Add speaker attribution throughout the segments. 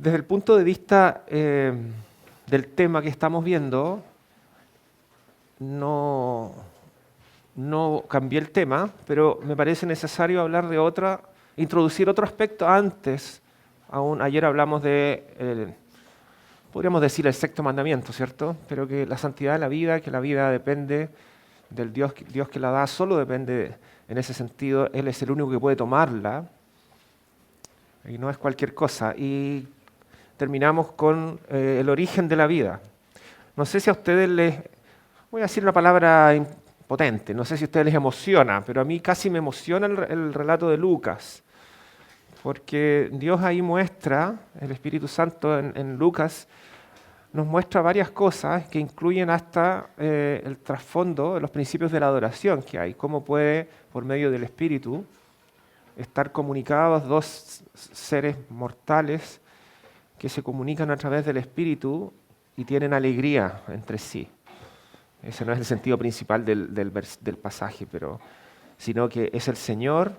Speaker 1: Desde el punto de vista del tema que estamos viendo, no cambié el tema, pero me parece necesario hablar de introducir otro aspecto antes. Ayer hablamos podríamos decir el sexto mandamiento, ¿cierto? Pero que la santidad de la vida, que la vida depende del Dios que la da, solo depende en ese sentido. Él es el único que puede tomarla y no es cualquier cosa. Y terminamos con el origen de la vida. No sé si a ustedes voy a decir una palabra potente, no sé si a ustedes les emociona, pero a mí casi me emociona el relato de Lucas, porque Dios ahí muestra, el Espíritu Santo en Lucas, nos muestra varias cosas que incluyen hasta el trasfondo, los principios de la adoración que hay, cómo puede, por medio del Espíritu, estar comunicados dos seres mortales que se comunican a través del Espíritu y tienen alegría entre sí. Ese no es el sentido principal del pasaje, sino que es el Señor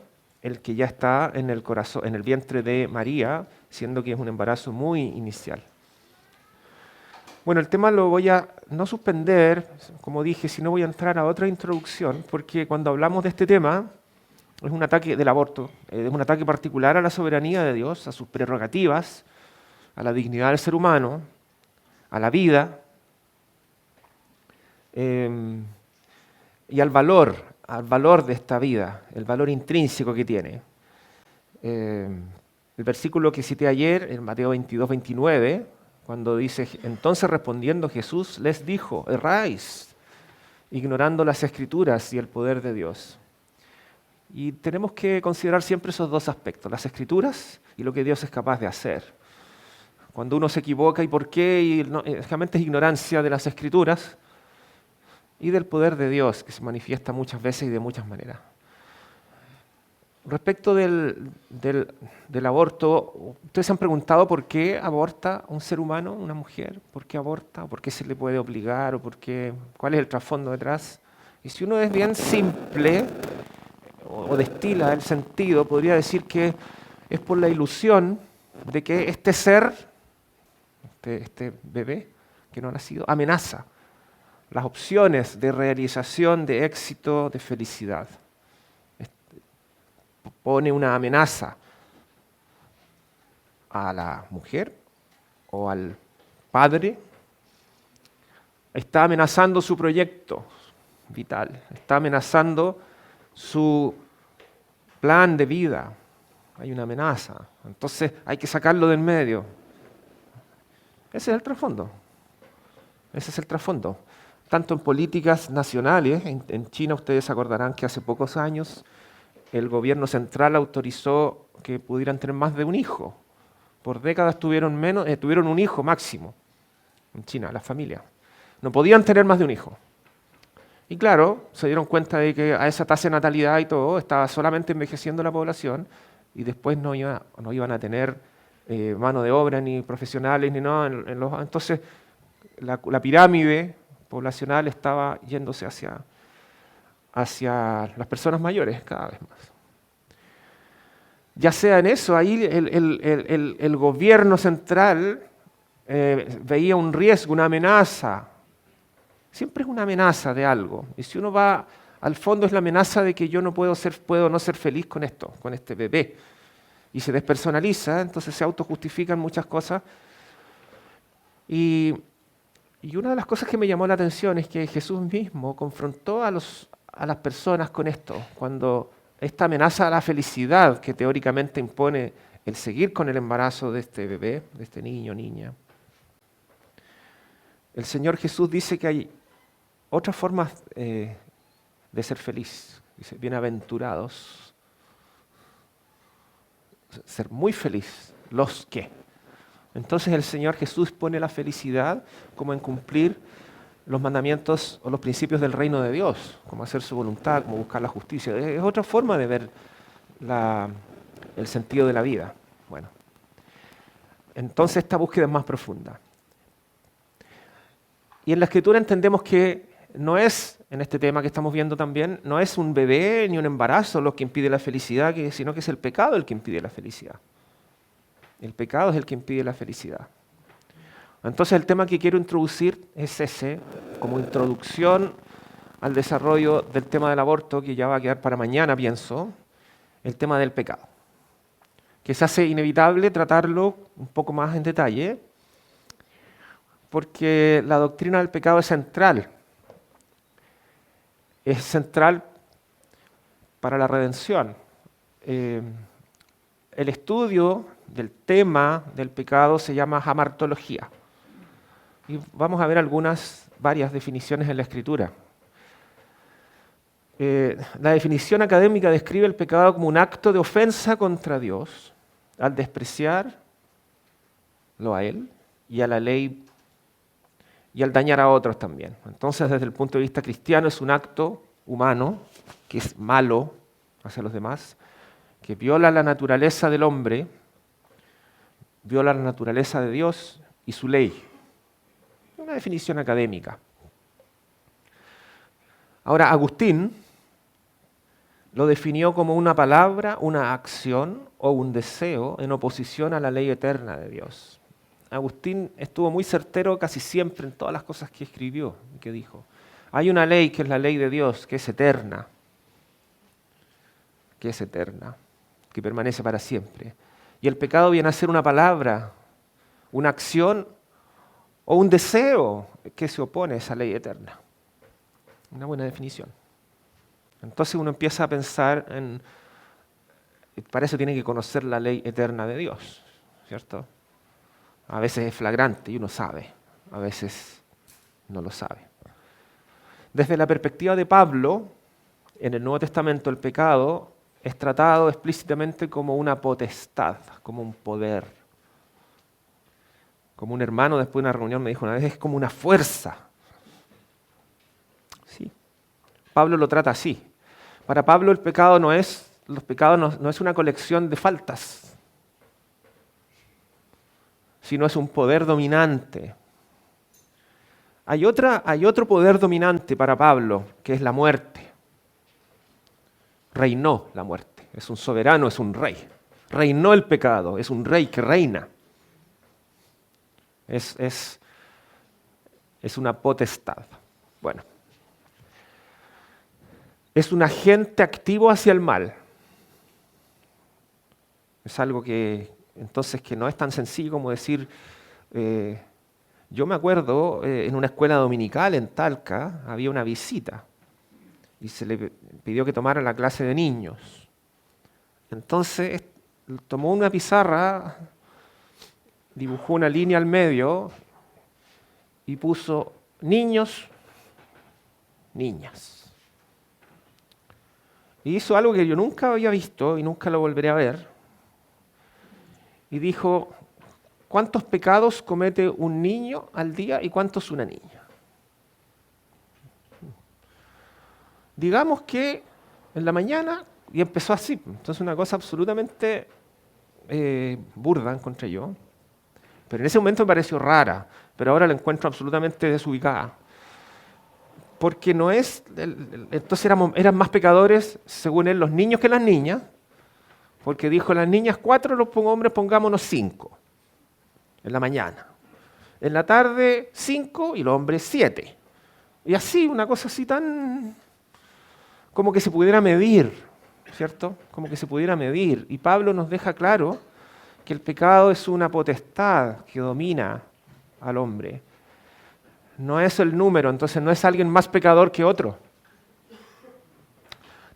Speaker 1: el que ya está en el corazón, en el vientre de María, siendo que es un embarazo muy inicial. Bueno, el tema lo voy a no suspender, como dije, sino voy a entrar a otra introducción, porque cuando hablamos de este tema, es un ataque del aborto, es un ataque particular a la soberanía de Dios, a sus prerrogativas, a la dignidad del ser humano, a la vida y al valor de esta vida, el valor intrínseco que tiene. El versículo que cité ayer, en Mateo 22, 29, cuando dice, entonces respondiendo Jesús les dijo, erráis, ignorando las Escrituras y el poder de Dios. Y tenemos que considerar siempre esos dos aspectos, las Escrituras y lo que Dios es capaz de hacer. Cuando uno se equivoca y por qué, y realmente es ignorancia de las Escrituras y del poder de Dios, que se manifiesta muchas veces y de muchas maneras. Respecto del aborto, ¿ustedes se han preguntado por qué aborta un ser humano, una mujer? ¿Por qué aborta? ¿Por qué se le puede obligar? ¿O cuál es el trasfondo detrás? Y si uno es bien simple o destila el sentido, podría decir que es por la ilusión de que este ser, este bebé que no ha nacido, amenaza las opciones de realización, de éxito, de felicidad. Pone una amenaza a la mujer o al padre, está amenazando su proyecto vital, está amenazando su plan de vida. Hay una amenaza, entonces hay que sacarlo del medio. Ese es el trasfondo. Ese es el trasfondo. Tanto en políticas nacionales, en China ustedes se acordarán que hace pocos años el gobierno central autorizó que pudieran tener más de un hijo. Por décadas tuvieron un hijo máximo en China, las familias. No podían tener más de un hijo. Y claro, se dieron cuenta de que a esa tasa de natalidad y todo estaba solamente envejeciendo la población y después no iban a tener mano de obra ni profesionales ni nada. Entonces la pirámide poblacional estaba yéndose hacia las personas mayores cada vez más. Ya sea en eso, ahí el gobierno central veía un riesgo, una amenaza. Siempre es una amenaza de algo. Y si uno va al fondo es la amenaza de que yo no puedo no ser feliz con esto, con este bebé. Y se despersonaliza, entonces se autojustifican muchas cosas. Y una de las cosas que me llamó la atención es que Jesús mismo confrontó a las personas con esto, cuando esta amenaza a la felicidad que teóricamente impone el seguir con el embarazo de este bebé, de este niño o niña. El Señor Jesús dice que hay otras formas de ser feliz. Dice, bienaventurados, ser muy feliz, los que. Entonces el Señor Jesús pone la felicidad como en cumplir los mandamientos o los principios del reino de Dios, como hacer su voluntad, como buscar la justicia. Es otra forma de ver el sentido de la vida. Bueno, entonces esta búsqueda es más profunda. Y en la Escritura entendemos que no es, en este tema que estamos viendo también, no es un bebé ni un embarazo lo que impide la felicidad, sino que es el pecado el que impide la felicidad. El pecado es el que impide la felicidad. Entonces el tema que quiero introducir es ese, como introducción al desarrollo del tema del aborto, que ya va a quedar para mañana, pienso, el tema del pecado, que se hace inevitable tratarlo un poco más en detalle, porque la doctrina del pecado es central para la redención. El estudio del tema del pecado se llama hamartología. Y vamos a ver varias definiciones en la Escritura. La definición académica describe el pecado como un acto de ofensa contra Dios, al despreciarlo a Él y a la ley y al dañar a otros también. Entonces, desde el punto de vista cristiano, es un acto humano que es malo hacia los demás, que viola la naturaleza del hombre, viola la naturaleza de Dios y su ley. Una definición académica. Ahora, Agustín lo definió como una palabra, una acción o un deseo en oposición a la ley eterna de Dios. Agustín estuvo muy certero casi siempre en todas las cosas que escribió y que dijo. Hay una ley que es la ley de Dios, que es eterna, que permanece para siempre. Y el pecado viene a ser una palabra, una acción o un deseo que se opone a esa ley eterna. Una buena definición. Entonces uno empieza a pensar para eso tiene que conocer la ley eterna de Dios, ¿cierto? A veces es flagrante y uno sabe, a veces no lo sabe. Desde la perspectiva de Pablo, en el Nuevo Testamento el pecado es tratado explícitamente como una potestad, como un poder. Como un hermano después de una reunión me dijo una vez, es como una fuerza. Sí, Pablo lo trata así. Para Pablo el pecado no es una colección de faltas, sino es un poder dominante. Hay otro poder dominante para Pablo, que es la muerte. Reinó la muerte, es un soberano, es un rey. Reinó el pecado, es un rey que reina. Es una potestad. Bueno. Es un agente activo hacia el mal. Es algo que no es tan sencillo como decir, yo me acuerdo en una escuela dominical en Talca había una visita y se le pidió que tomara la clase de niños. Entonces tomó una pizarra, dibujó una línea al medio y puso niños, niñas. Y hizo algo que yo nunca había visto y nunca lo volveré a ver. Y dijo, ¿cuántos pecados comete un niño al día y cuántos una niña? Digamos que en la mañana, y empezó así. Entonces una cosa absolutamente burda encontré yo. Pero en ese momento me pareció rara, pero ahora la encuentro absolutamente desubicada. Porque no es, entonces eran más pecadores, según él, los niños que las niñas, porque dijo, las niñas 4, los hombres pongámonos 5, en la mañana. En la tarde 5 y los hombres 7. Y así, una cosa así tan, como que se pudiera medir, ¿cierto? Como que se pudiera medir. Y Pablo nos deja claro que el pecado es una potestad que domina al hombre. No es el número, entonces no es alguien más pecador que otro.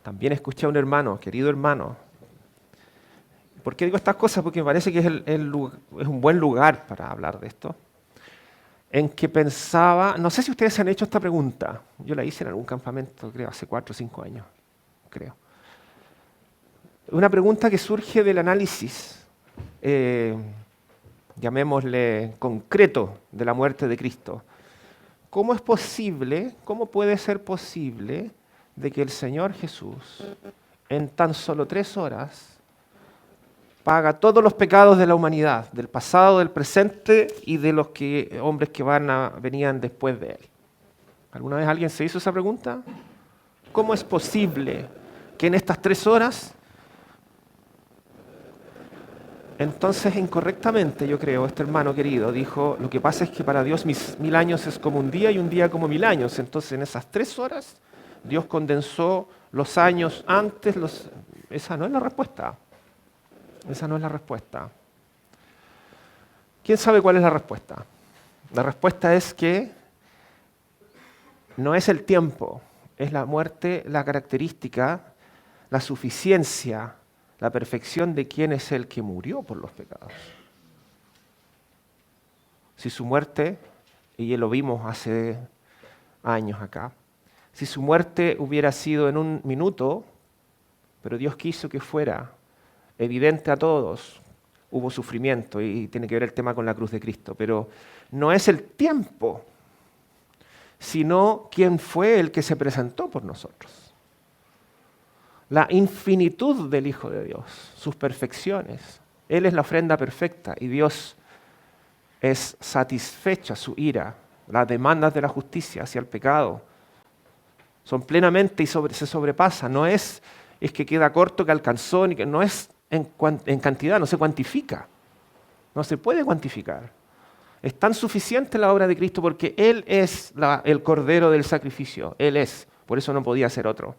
Speaker 1: También escuché a un hermano, querido hermano. ¿Por qué digo estas cosas? Porque me parece que es un buen lugar para hablar de esto. En que pensaba, no sé si ustedes se han hecho esta pregunta, yo la hice en algún campamento, creo, hace 4 o 5 años, creo. Una pregunta que surge del análisis, llamémosle concreto, de la muerte de Cristo. ¿Cómo puede ser posible de que el Señor Jesús en tan solo 3 horas paga todos los pecados de la humanidad, del pasado, del presente y de los hombres que venían después de Él? ¿Alguna vez alguien se hizo esa pregunta? ¿Cómo es posible que en estas 3 horas Entonces, incorrectamente, yo creo, este hermano querido dijo, lo que pasa es que para Dios 1000 años es como un día y un día como 1000 años. Entonces, en esas 3 horas, Dios condensó los años antes. Esa no es la respuesta. Esa no es la respuesta. ¿Quién sabe cuál es la respuesta? La respuesta es que no es el tiempo, es la muerte, la característica, la suficiencia, la perfección de quién es el que murió por los pecados. Si su muerte, y ya lo vimos hace años acá, si su muerte hubiera sido en un minuto, pero Dios quiso que fuera evidente a todos, hubo sufrimiento y tiene que ver el tema con la cruz de Cristo, pero no es el tiempo, sino quién fue el que se presentó por nosotros. La infinitud del Hijo de Dios, sus perfecciones. Él es la ofrenda perfecta y Dios es satisfecha su ira, las demandas de la justicia hacia el pecado. Son plenamente y se sobrepasa. No es que queda corto, que alcanzó, ni que no es en cantidad, no se cuantifica. No se puede cuantificar. Es tan suficiente la obra de Cristo porque Él es el Cordero del sacrificio. Él es. Por eso no podía ser otro.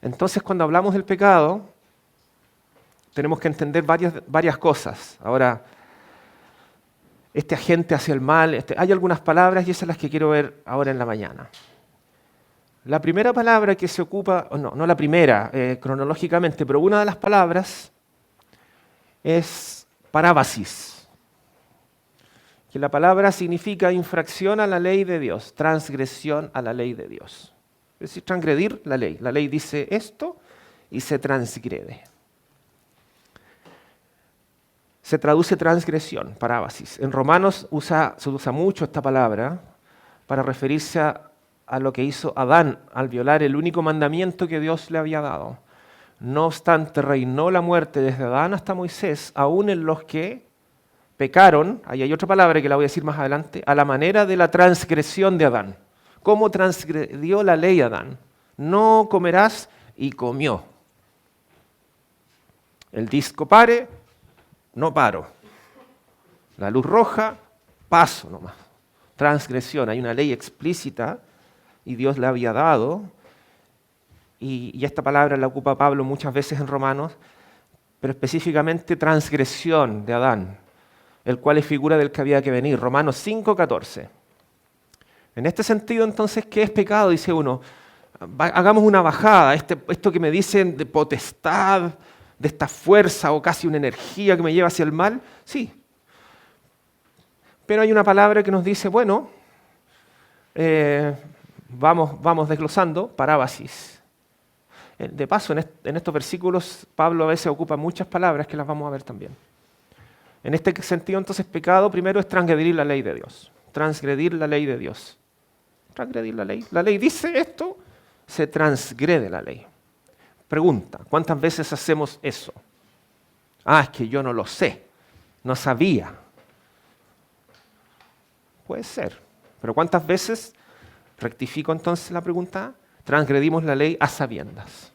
Speaker 1: Entonces, cuando hablamos del pecado, tenemos que entender varias cosas. Ahora, este agente hacia el mal, hay algunas palabras y esas son las que quiero ver ahora en la mañana. La primera palabra que se ocupa, no la primera cronológicamente, pero una de las palabras es parábasis, que la palabra significa infracción a la ley de Dios, transgresión a la ley de Dios. Es decir, transgredir la ley. La ley dice esto y se transgrede. Se traduce transgresión, parábasis. En Romanos se usa mucho esta palabra para referirse a lo que hizo Adán al violar el único mandamiento que Dios le había dado. No obstante, reinó la muerte desde Adán hasta Moisés, aún en los que pecaron, ahí hay otra palabra que la voy a decir más adelante, a la manera de la transgresión de Adán. ¿Cómo transgredió la ley Adán? No comerás y comió. El disco pare, no paro. La luz roja, paso nomás. Transgresión, hay una ley explícita y Dios la había dado. Y esta palabra la ocupa Pablo muchas veces en Romanos, pero específicamente transgresión de Adán, el cual es figura del que había que venir. Romanos 5:14. En este sentido, entonces, ¿qué es pecado? Dice uno, hagamos una bajada, esto que me dicen de potestad, de esta fuerza o casi una energía que me lleva hacia el mal, sí. Pero hay una palabra que nos dice, bueno, vamos desglosando, parábasis. De paso, en estos versículos, Pablo a veces ocupa muchas palabras que las vamos a ver también. En este sentido, entonces, pecado primero es transgredir la ley de Dios. Transgredir la ley de Dios. Transgredir la ley. La ley dice esto, se transgrede la ley. Pregunta, ¿cuántas veces hacemos eso? Es que yo no lo sé, no sabía. Puede ser, pero ¿cuántas veces, rectifico entonces la pregunta, transgredimos la ley a sabiendas?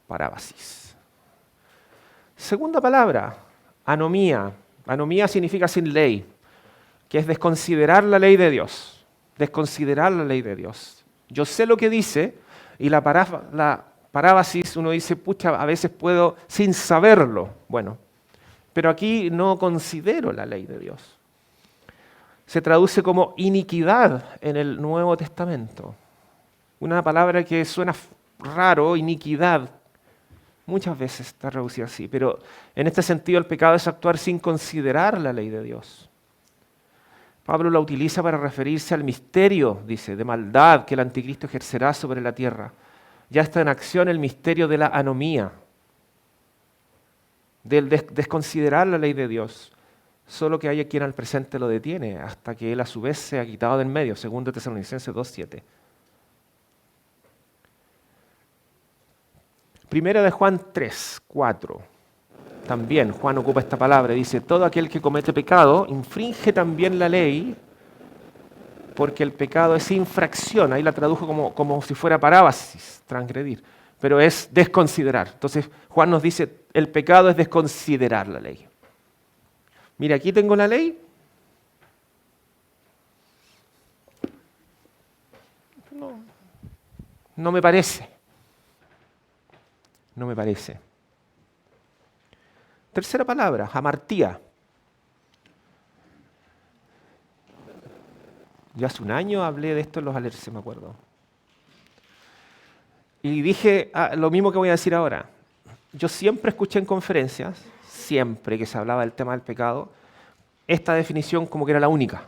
Speaker 1: Parábasis. Segunda palabra, anomía. Anomía significa sin ley, que es desconsiderar la ley de Dios. Desconsiderar la ley de Dios. Yo sé lo que dice y la parábasis uno dice, pucha, a veces puedo sin saberlo. Bueno, pero aquí no considero la ley de Dios. Se traduce como iniquidad en el Nuevo Testamento. Una palabra que suena raro, iniquidad. Muchas veces está traducida así, pero en este sentido el pecado es actuar sin considerar la ley de Dios. Pablo la utiliza para referirse al misterio, dice, de maldad que el anticristo ejercerá sobre la tierra. Ya está en acción el misterio de la anomía, del desconsiderar la ley de Dios. Solo que hay quien al presente lo detiene hasta que él a su vez sea quitado del medio, 2 Tesalonicenses 2:7. Primera de Juan 3:4. También Juan ocupa esta palabra, dice, todo aquel que comete pecado infringe también la ley, porque el pecado es infracción. Ahí la tradujo como si fuera parábasis, transgredir. pero es desconsiderar. Entonces Juan nos dice, el pecado es desconsiderar la ley. Mira, aquí tengo la ley. No me parece. No me parece. Tercera palabra, hamartía. Yo hace un año hablé de esto en los alerces, me acuerdo. Y dije lo mismo que voy a decir ahora. Yo siempre escuché en conferencias, siempre que se hablaba del tema del pecado, esta definición como que era la única.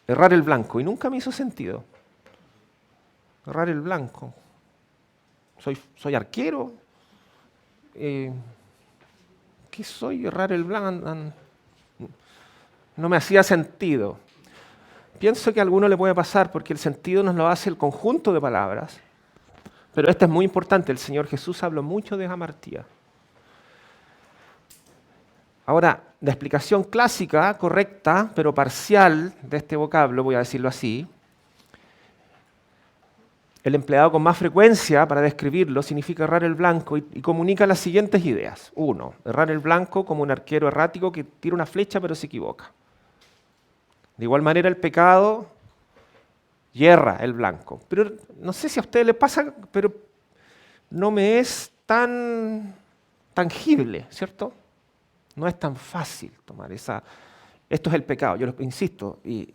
Speaker 1: Errar el blanco. Y nunca me hizo sentido. Errar el blanco. Soy arquero. ¿Qué soy? Errar el blanco. No me hacía sentido. Pienso que a alguno le puede pasar porque el sentido nos lo hace el conjunto de palabras. Pero esta es muy importante. El Señor Jesús habló mucho de hamartía. Ahora, la explicación clásica, correcta, pero parcial de este vocablo, voy a decirlo así, el empleado con más frecuencia para describirlo significa errar el blanco y comunica las siguientes ideas. 1. Errar el blanco como un arquero errático que tira una flecha pero se equivoca. De igual manera el pecado yerra el blanco. Pero no sé si a ustedes les pasa, pero no me es tan tangible, ¿cierto? No es tan fácil tomar esa... Esto es el pecado, yo insisto, y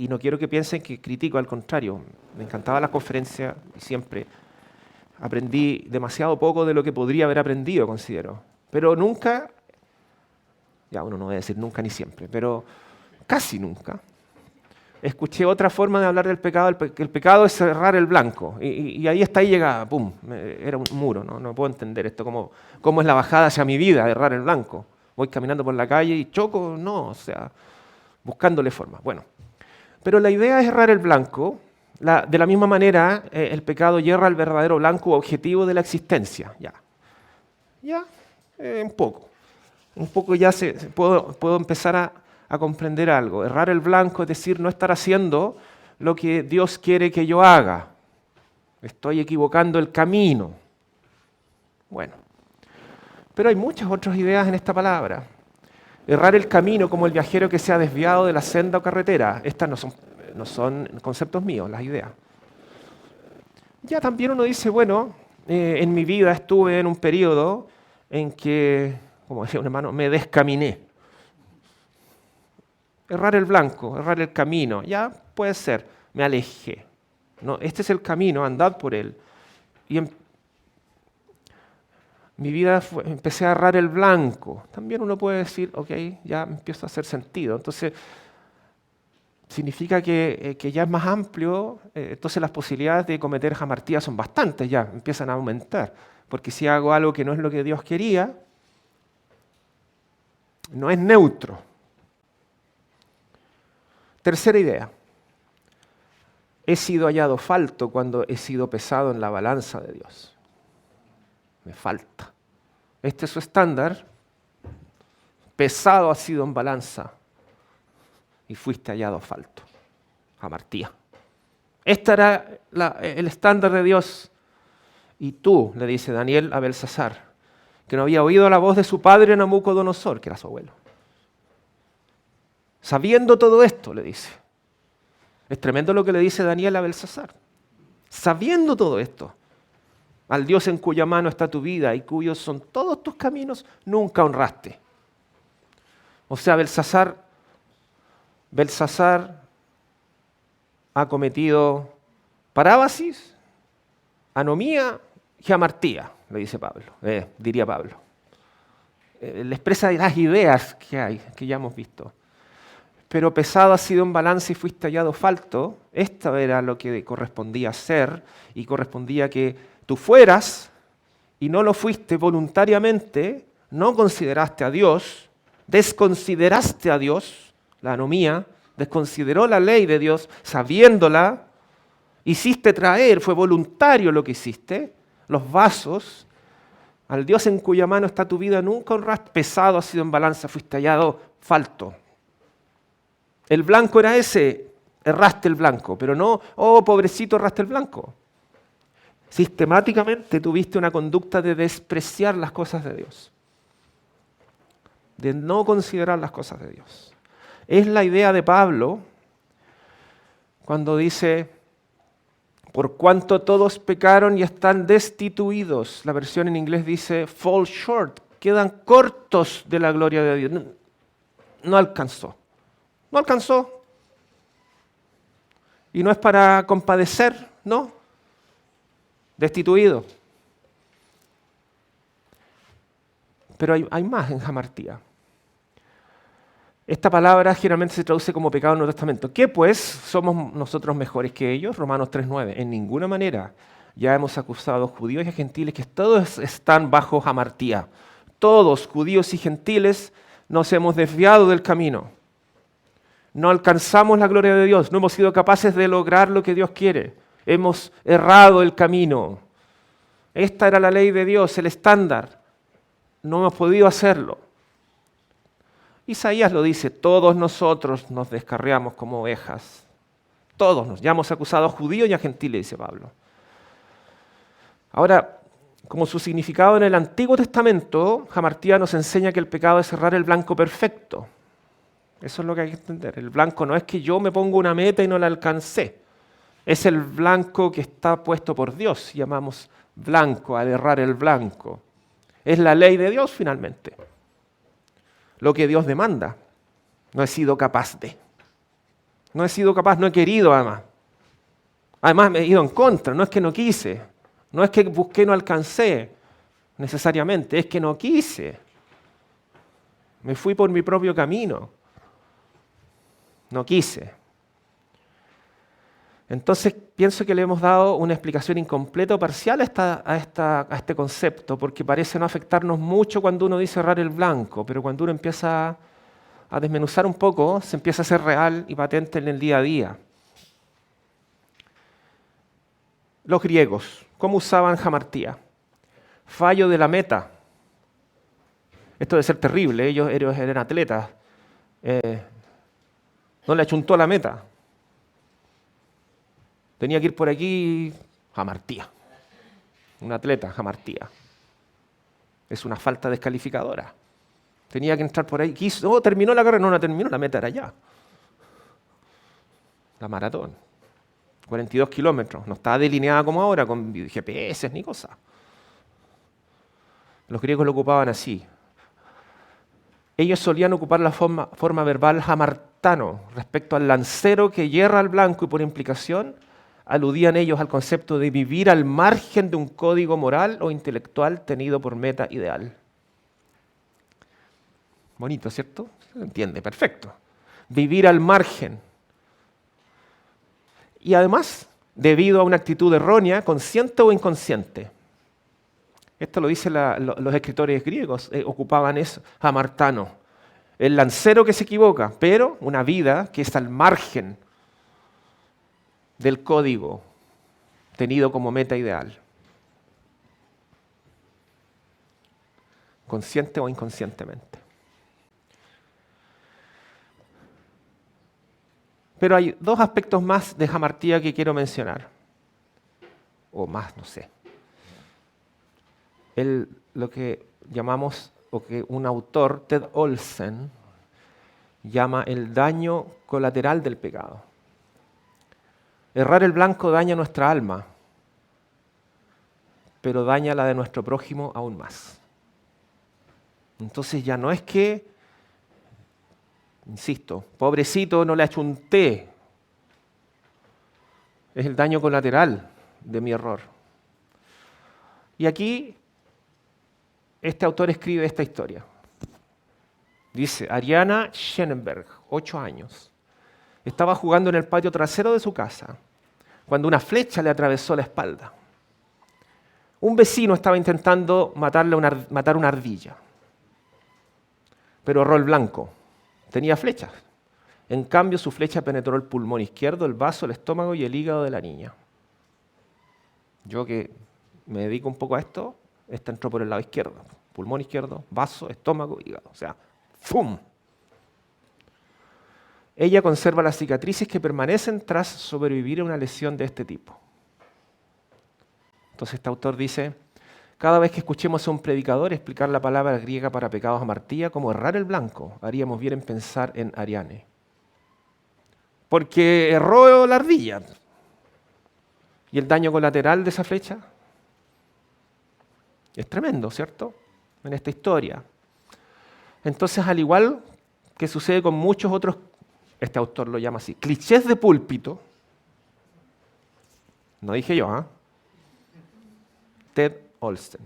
Speaker 1: no quiero que piensen que critico, al contrario. Me encantaba la conferencia y siempre aprendí demasiado poco de lo que podría haber aprendido, considero. Pero nunca, ya uno no va a decir nunca ni siempre, pero casi nunca, escuché otra forma de hablar del pecado. El pecado es errar el blanco. Y ahí está, ahí llegaba, pum, era un muro. No puedo entender esto, cómo es la bajada hacia mi vida, errar el blanco. Voy caminando por la calle y choco, no, o sea, buscándole forma. Bueno, pero la idea es errar el blanco. De la misma manera, el pecado yerra el verdadero blanco u objetivo de la existencia. Un poco ya puedo empezar a comprender algo. Errar el blanco es decir, no estar haciendo lo que Dios quiere que yo haga. Estoy equivocando el camino. Bueno, pero hay muchas otras ideas en esta palabra. Errar el camino como el viajero que se ha desviado de la senda o carretera. Estas no son conceptos míos, las ideas. Ya también uno dice, bueno, en mi vida estuve en un periodo en que, como decía un hermano, me descaminé. Errar el blanco, errar el camino, ya puede ser, me alejé. No, este es el camino, andad por él. Y mi vida empecé a errar el blanco. También uno puede decir, ok, ya empieza a hacer sentido. Entonces, significa que ya es más amplio, entonces las posibilidades de cometer hamartía son bastantes ya, empiezan a aumentar. Porque si hago algo que no es lo que Dios quería, no es neutro. Tercera idea. He sido hallado falto cuando he sido pesado en la balanza de Dios. Me falta. Este es su estándar. Pesado ha sido en balanza y fuiste hallado falto. Hamartía. Este era el estándar de Dios. Y tú, le dice Daniel a Belsasar, que no había oído la voz de su padre Nabucodonosor, que era su abuelo. Sabiendo todo esto, le dice. Es tremendo lo que le dice Daniel a Belsasar. Sabiendo todo esto, al Dios en cuya mano está tu vida y cuyos son todos tus caminos, nunca honraste. O sea, Belsasar ha cometido parábasis, anomía y hamartía, le dice Pablo, diría Pablo. Le expresa las ideas que hay, que ya hemos visto. Pero pesado ha sido en balanza y fuiste hallado falto. Esto era lo que correspondía ser y correspondía que tú fueras y no lo fuiste voluntariamente, no consideraste a Dios, desconsideraste a Dios, la anomía, desconsideró la ley de Dios sabiéndola, hiciste traer, fue voluntario lo que hiciste, los vasos, al Dios en cuya mano está tu vida, nunca honraste, pesado ha sido en balanza, fuiste hallado falto. El blanco era ese, erraste el blanco, pero no, oh pobrecito, erraste el blanco. Sistemáticamente tuviste una conducta de despreciar las cosas de Dios, de no considerar las cosas de Dios. Es la idea de Pablo cuando dice, por cuanto todos pecaron y están destituidos. La versión en inglés dice, fall short, quedan cortos de la gloria de Dios. No alcanzó. No alcanzó. Y no es para compadecer, no. Destituido. Pero hay más en jamartía. Esta palabra generalmente se traduce como pecado en el Nuevo Testamento. ¿Qué pues? ¿Somos nosotros mejores que ellos? Romanos 3:9. En ninguna manera. Ya hemos acusado a judíos y a gentiles que todos están bajo jamartía. Todos, judíos y gentiles, nos hemos desviado del camino. No alcanzamos la gloria de Dios. No hemos sido capaces de lograr lo que Dios quiere. Hemos errado el camino. Esta era la ley de Dios, el estándar. No hemos podido hacerlo. Isaías lo dice, todos nosotros nos descarriamos como ovejas. Todos nos, ya hemos acusado a judíos y a gentiles, dice Pablo. Ahora, como su significado en el Antiguo Testamento, jamartía nos enseña que el pecado es cerrar el blanco perfecto. Eso es lo que hay que entender. El blanco no es que yo me pongo una meta y no la alcancé. Es el blanco que está puesto por Dios. Llamamos blanco, al errar el blanco. Es la ley de Dios finalmente. Lo que Dios demanda. No he sido capaz de. No he sido capaz, no he querido además. Además me he ido en contra, no es que no quise. No es que busqué, no alcancé necesariamente, es que no quise. Me fui por mi propio camino. No quise. Entonces pienso que le hemos dado una explicación incompleta o parcial a este concepto, porque parece no afectarnos mucho cuando uno dice errar el blanco, pero cuando uno empieza a desmenuzar un poco, se empieza a ser real y patente en el día a día. Los griegos, ¿cómo usaban jamartía? Fallo de la meta. Esto debe ser terrible, ellos eran atletas. No le achuntó la meta. Tenía que ir por aquí, jamartía. Un atleta, jamartía. Es una falta descalificadora. Tenía que entrar por ahí. Terminó la carrera. No terminó, la meta era allá. La maratón. 42 kilómetros. No estaba delineada como ahora, con GPS ni cosas. Los griegos lo ocupaban así. Ellos solían ocupar la forma verbal jamartano respecto al lancero que hierra al blanco y por implicación aludían ellos al concepto de vivir al margen de un código moral o intelectual tenido por meta ideal. Bonito, ¿cierto? Se entiende, perfecto. Vivir al margen. Y además, debido a una actitud errónea, consciente o inconsciente. Esto lo dicen los escritores griegos, ocupaban eso, jamartano. El lancero que se equivoca, pero una vida que es al margen del código tenido como meta ideal. Consciente o inconscientemente. Pero hay dos aspectos más de jamartía que quiero mencionar. O más, no sé. Lo que llamamos, o que un autor, Ted Olson, llama el daño colateral del pecado. Errar el blanco daña nuestra alma, pero daña la de nuestro prójimo aún más. Entonces ya no es que, insisto, pobrecito no le achunté. Es el daño colateral de mi error. Y aquí este autor escribe esta historia. Dice, Ariana Schenenberg, 8 años, estaba jugando en el patio trasero de su casa cuando una flecha le atravesó la espalda. Un vecino estaba intentando matar una ardilla, pero erró el blanco. Tenía flechas. En cambio, su flecha penetró el pulmón izquierdo, el vaso, el estómago y el hígado de la niña. Yo que me dedico un poco a esto, esta entró por el lado izquierdo. Pulmón izquierdo, vaso, estómago, hígado. O sea, ¡fum! Ella conserva las cicatrices que permanecen tras sobrevivir a una lesión de este tipo. Entonces este autor dice, cada vez que escuchemos a un predicador explicar la palabra griega para pecados hamartía como errar el blanco, haríamos bien en pensar en Ariane. Porque erró la ardilla. ¿Y el daño colateral de esa flecha? Es tremendo, ¿cierto? En esta historia. Entonces, al igual que sucede con muchos otros, este autor lo llama así, clichés de púlpito, no dije yo, ¿ah? Ted Olsen.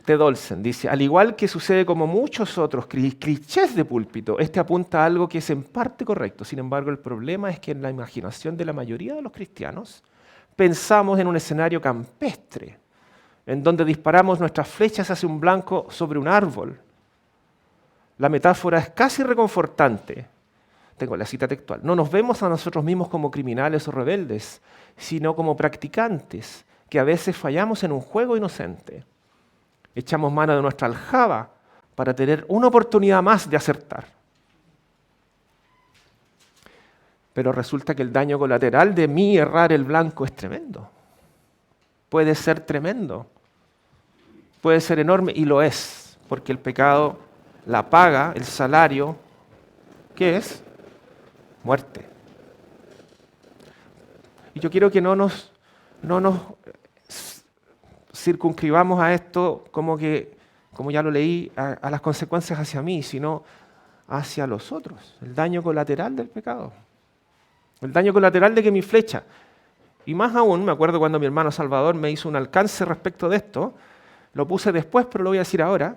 Speaker 1: Ted Olsen dice, al igual que sucede como muchos otros clichés de púlpito, este apunta a algo que es en parte correcto. Sin embargo, el problema es que en la imaginación de la mayoría de los cristianos pensamos en un escenario campestre, en donde disparamos nuestras flechas hacia un blanco sobre un árbol. La metáfora es casi reconfortante. Tengo la cita textual. No nos vemos a nosotros mismos como criminales o rebeldes, sino como practicantes, que a veces fallamos en un juego inocente. Echamos mano de nuestra aljaba para tener una oportunidad más de acertar. Pero resulta que el daño colateral de mí errar el blanco es tremendo. Puede ser tremendo. Puede ser enorme y lo es, porque el pecado, la paga, el salario, ¿qué es? Muerte. Y yo quiero que no nos circunscribamos a esto como ya lo leí, a las consecuencias hacia mí, sino hacia los otros. El daño colateral del pecado. El daño colateral de que mi flecha. Y más aún, me acuerdo cuando mi hermano Salvador me hizo un alcance respecto de esto, lo puse después, pero lo voy a decir ahora,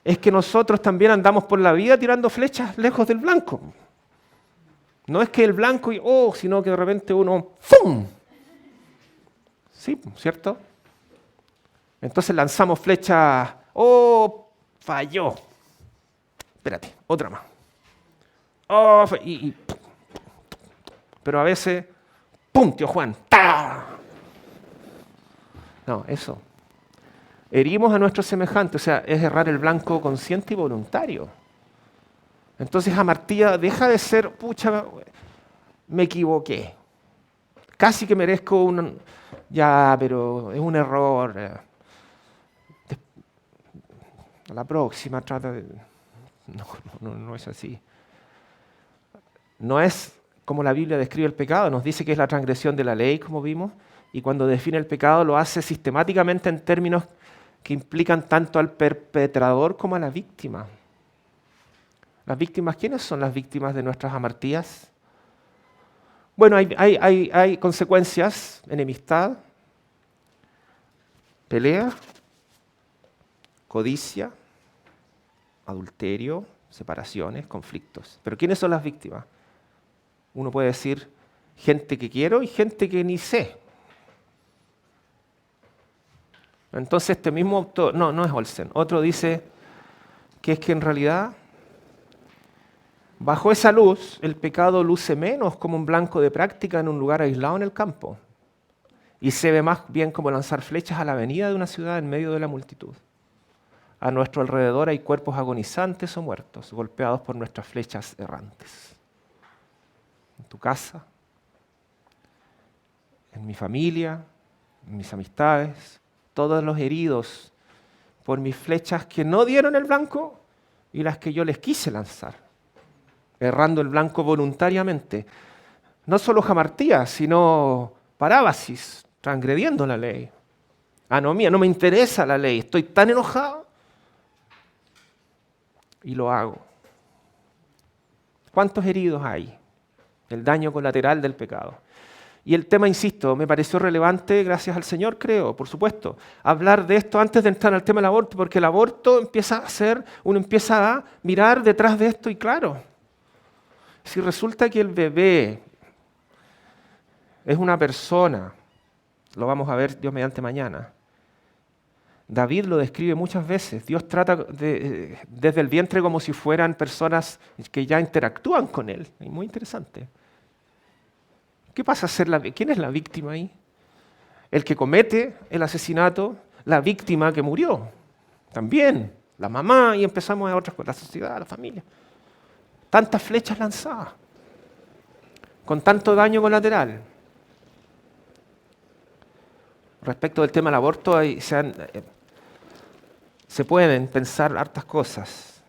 Speaker 1: es que nosotros también andamos por la vida tirando flechas lejos del blanco. No es que el blanco, sino que de repente uno, ¡fum! Sí, ¿cierto? Entonces lanzamos flechas, falló. Espérate, otra más. Pero a veces, ¡pum, tío Juan! ¡Ta! No, eso. Herimos a nuestros semejantes, o sea, es errar el blanco consciente y voluntario. Entonces hamartía deja de ser, me equivoqué. Casi que merezco pero es un error. A la próxima trata de... No es así. No es como la Biblia describe el pecado, nos dice que es la transgresión de la ley, como vimos, y cuando define el pecado lo hace sistemáticamente en términos que implican tanto al perpetrador como a la víctima. ¿Las víctimas quiénes son las víctimas de nuestras hamartías? Bueno, hay consecuencias, enemistad, pelea, codicia, adulterio, separaciones, conflictos. ¿Pero quiénes son las víctimas? Uno puede decir gente que quiero y gente que ni sé. Entonces este mismo autor, no es Olsen, otro dice que es que en realidad bajo esa luz el pecado luce menos como un blanco de práctica en un lugar aislado en el campo y se ve más bien como lanzar flechas a la avenida de una ciudad en medio de la multitud. A nuestro alrededor hay cuerpos agonizantes o muertos, golpeados por nuestras flechas errantes. En tu casa, en mi familia, en mis amistades, todos los heridos por mis flechas que no dieron el blanco y las que yo les quise lanzar, errando el blanco voluntariamente. No solo hamartía, sino parábasis, transgrediendo la ley. Anomía, no me interesa la ley, estoy tan enojado y lo hago. ¿Cuántos heridos hay? El daño colateral del pecado. Y el tema, insisto, me pareció relevante, gracias al Señor, creo, por supuesto, hablar de esto antes de entrar al tema del aborto, porque el aborto uno empieza a mirar detrás de esto y claro, si resulta que el bebé es una persona, lo vamos a ver Dios mediante mañana, David lo describe muchas veces, Dios trata desde el vientre como si fueran personas que ya interactúan con él, es muy interesante. ¿Qué pasa a ser quién es la víctima ahí? El que comete el asesinato, la víctima que murió. También, la mamá, y empezamos a otras cosas, la sociedad, la familia. Tantas flechas lanzadas, con tanto daño colateral. Respecto del tema del aborto, se pueden pensar hartas cosas.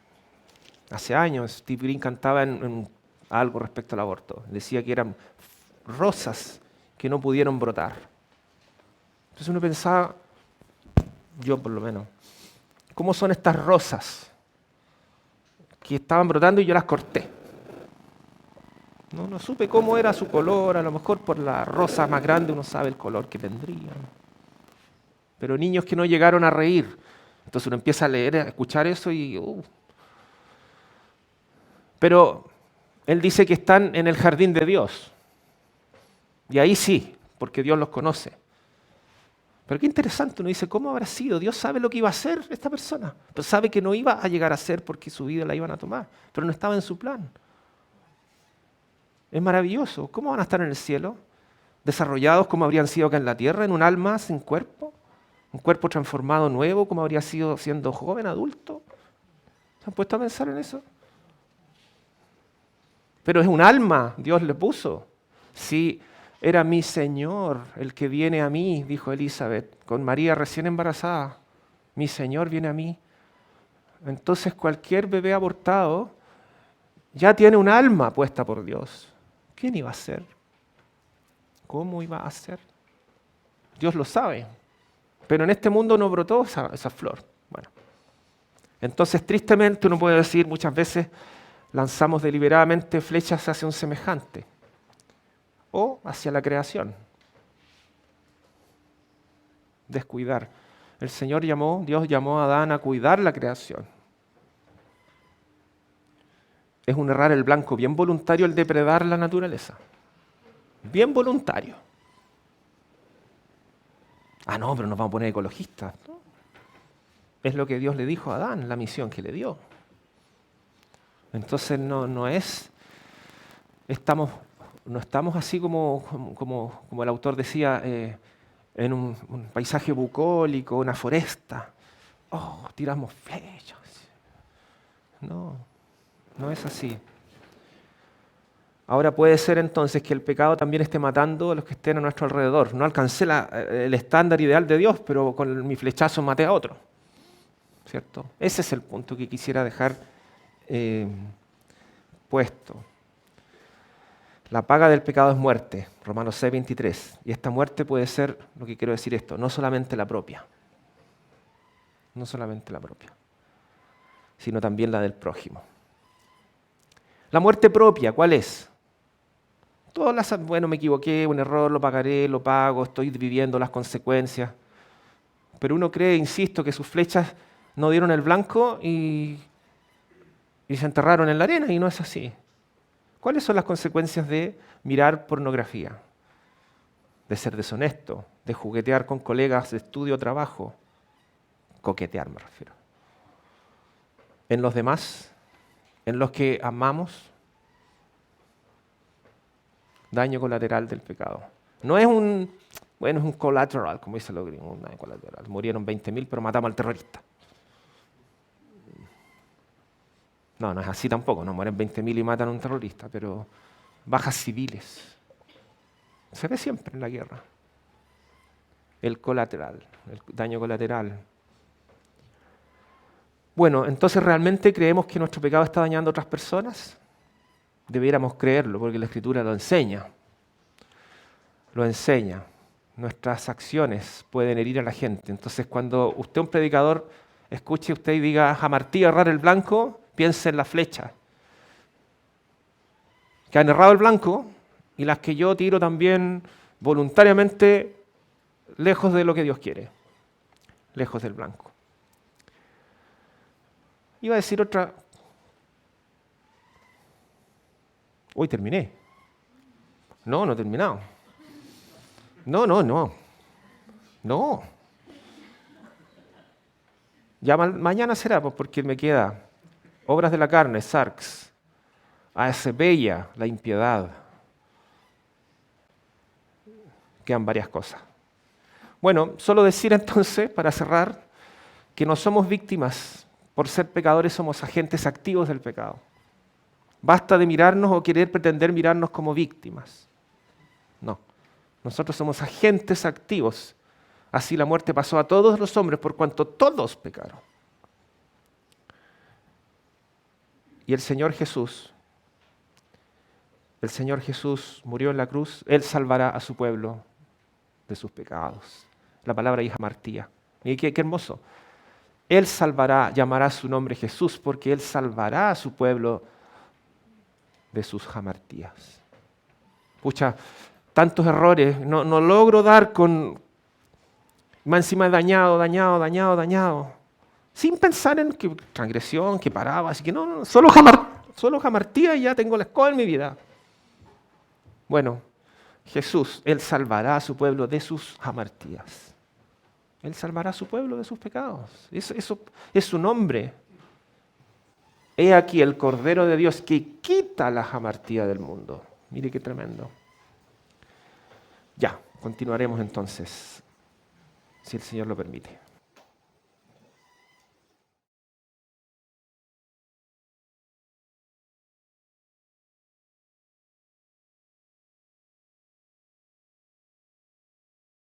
Speaker 1: Hace años Steve Green cantaba en algo respecto al aborto. Decía que eran rosas que no pudieron brotar. Entonces uno pensaba, yo por lo menos, ¿cómo son estas rosas que estaban brotando y yo las corté? No supe cómo era su color, a lo mejor por la rosa más grande uno sabe el color que tendrían. Pero niños que no llegaron a reír. Entonces uno empieza a leer, a escuchar eso y... Pero él dice que están en el jardín de Dios. Y ahí sí, porque Dios los conoce. Pero qué interesante, uno dice, ¿cómo habrá sido? Dios sabe lo que iba a hacer esta persona. Pero sabe que no iba a llegar a ser porque su vida la iban a tomar. Pero no estaba en su plan. Es maravilloso. ¿Cómo van a estar en el cielo? ¿Desarrollados como habrían sido acá en la tierra, en un alma sin cuerpo? ¿Un cuerpo transformado nuevo como habría sido siendo joven, adulto? ¿Se han puesto a pensar en eso? Pero es un alma, Dios le puso. Sí, era mi Señor el que viene a mí, dijo Elizabeth, con María recién embarazada. Mi Señor viene a mí. Entonces cualquier bebé abortado ya tiene un alma puesta por Dios. ¿Quién iba a ser? ¿Cómo iba a ser? Dios lo sabe. Pero en este mundo no brotó esa flor. Bueno, entonces tristemente uno puede decir muchas veces lanzamos deliberadamente flechas hacia un semejante o hacia la creación. Descuidar. Dios llamó a Adán a cuidar la creación. Es un errar el blanco bien voluntario el depredar la naturaleza. Bien voluntario. No, pero nos vamos a poner ecologistas. ¿No? Es lo que Dios le dijo a Adán, la misión que le dio. Entonces no estamos así como el autor decía, en un paisaje bucólico, una foresta. Tiramos flechas. No es así. Ahora puede ser entonces que el pecado también esté matando a los que estén a nuestro alrededor. No alcancé el estándar ideal de Dios, pero con mi flechazo maté a otro. ¿Cierto? Ese es el punto que quisiera dejar puesto. La paga del pecado es muerte, Romanos 6:23. Y esta muerte puede ser, lo que quiero decir esto, no solamente la propia, sino también la del prójimo. La muerte propia, ¿cuál es? Me equivoqué, un error, lo pagaré, lo pago, estoy viviendo las consecuencias. Pero uno cree, insisto, que sus flechas no dieron el blanco y se enterraron en la arena, y no es así. ¿Cuáles son las consecuencias de mirar pornografía? De ser deshonesto, de juguetear con colegas de estudio o trabajo. Coquetear me refiero. En los demás, en los que amamos, daño colateral del pecado. No es es un collateral, como dicen los gringos, un daño colateral. Murieron 20.000, pero matamos al terrorista. No es así tampoco, no mueren 20.000 y matan a un terrorista, pero bajas civiles. Se ve siempre en la guerra. El colateral, el daño colateral. Bueno, entonces ¿realmente creemos que nuestro pecado está dañando a otras personas? Debiéramos creerlo, porque la Escritura lo enseña. Lo enseña. Nuestras acciones pueden herir a la gente. Entonces cuando usted, un predicador, escuche usted y diga a Martí errar el blanco, piense en la flecha. Que han errado el blanco y las que yo tiro también voluntariamente lejos de lo que Dios quiere. Lejos del blanco. Iba a decir otra. Hoy terminé. No he terminado. No. Ya mañana será, pues, porque me queda Obras de la carne, Sarx. A.S. Bella, la impiedad. Quedan varias cosas. Bueno, solo decir entonces, para cerrar, que no somos víctimas. Por ser pecadores somos agentes activos del pecado. Basta de mirarnos o querer pretender mirarnos como víctimas. No. Nosotros somos agentes activos Así la muerte pasó a todos los hombres por cuanto todos pecaron. Y el Señor Jesús murió en la cruz. Él salvará a su pueblo de sus pecados. La palabra hija Martía. Y qué hermoso. Él salvará, llamará su nombre Jesús, porque Él salvará a su pueblo de sus jamartías. Pucha, tantos errores, no logro dar con... Más encima dañado. Sin pensar en que transgresión, que paraba, así que no, solo jamartía y ya tengo la escoba en mi vida. Bueno, Jesús, Él salvará a su pueblo de sus jamartías. Él salvará a su pueblo de sus pecados. Eso es su nombre. He aquí el Cordero de Dios que quita la jamartía del mundo. Mire qué tremendo. Ya, continuaremos entonces, si el Señor lo permite.